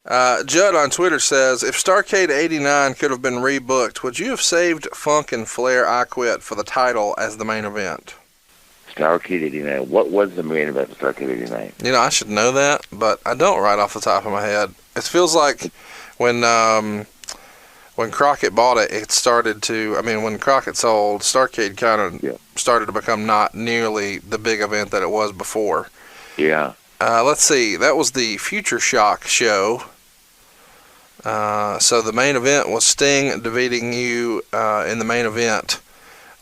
Judd on Twitter says, if Starrcade 89 could have been rebooked, would you have saved Funk and Flair I Quit for the title as the main event? Starrcade 89. What was the main event of Starrcade 89? You know, I should know that, but I don't right off the top of my head. It feels like when Crockett bought it, it started to, I mean, when Crockett sold, Starrcade kind of started to become not nearly the big event that it was before. Yeah. Let's see. That was the Future Shock show. So the main event was Sting defeating you in the main event.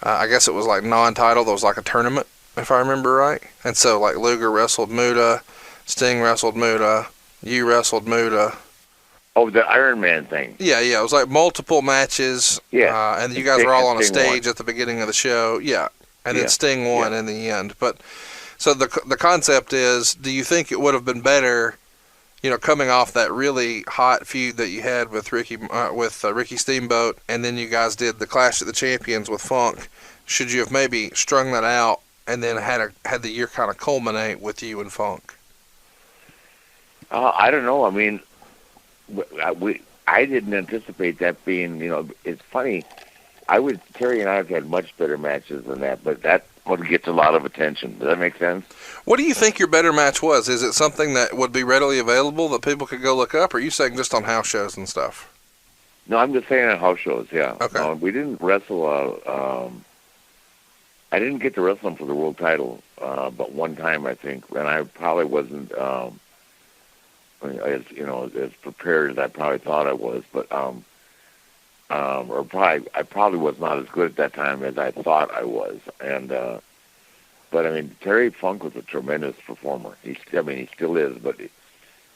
I guess it was like non-title. There was like a tournament, if I remember right. And so like Luger wrestled Muta, Sting wrestled Muta, you wrestled Muta. Oh, the Iron Man thing. Yeah. It was like multiple matches. Yeah. And you guys were all on a stage won at the beginning of the show. Yeah. And then Sting won in the end. But so the concept is, do you think it would have been better, you know, coming off that really hot feud that you had with Ricky Steamboat, and then you guys did the Clash of the Champions with Funk? Should you have maybe strung that out and then had the year kind of culminate with you and Funk? I don't know. I mean, I didn't anticipate that being. You know, it's funny. Terry and I have had much better matches than that, but that one gets a lot of attention. Does that make sense? What do you think your better match was? Is it something that would be readily available that people could go look up, or are you saying just on house shows and stuff? No, I'm just saying on house shows, yeah. Okay. We didn't wrestle, I didn't get to wrestle him for the world title, but one time, I think, and I probably wasn't, as prepared as I probably thought I was, but, I probably was not as good at that time as I thought I was, and, but I mean, Terry Funk was a tremendous performer. He still is, but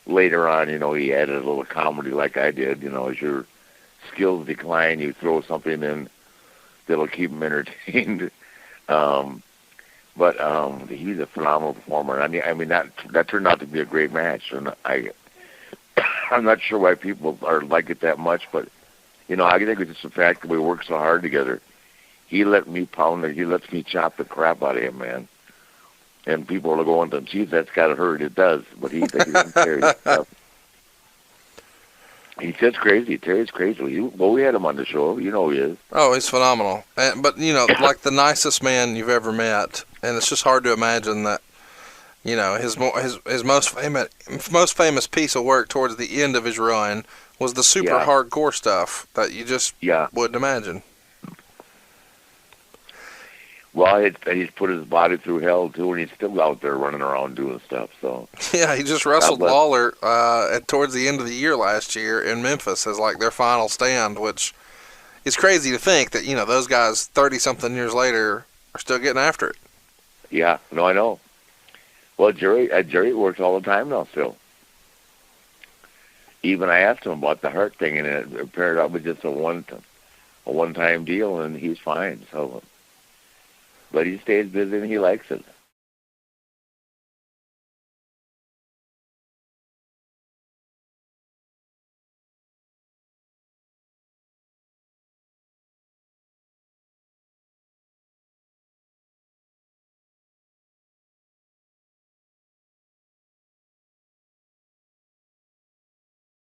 later on, you know, he added a little comedy like I did. You know, as your skills decline, you throw something in that'll keep him entertained. But he's a phenomenal performer. And I mean that turned out to be a great match, and I'm not sure why people are like it that much, but you know, I think it's just the fact that we work so hard together. He let me pound it. He lets me chop the crap out of him, man. And people are going, geez, that's got to hurt. It does. But he doesn't care. He's just crazy. Terry's crazy. We had him on the show. You know he is. Oh, he's phenomenal. But, you know, like the nicest man you've ever met. And it's just hard to imagine that, you know, his most famous piece of work towards the end of his run was the super hardcore stuff that you just wouldn't imagine. Well, he's put his body through hell, too, and he's still out there running around doing stuff. So yeah, he just wrestled Lawler towards the end of the year last year in Memphis as, like, their final stand, which is crazy to think that, you know, those guys 30-something years later are still getting after it. Yeah, no, I know. Well, Jerry works all the time now still. Even I asked him about the heart thing, and it appeared out was just a one-time deal, and he's fine, so... But he stays busy and he likes it.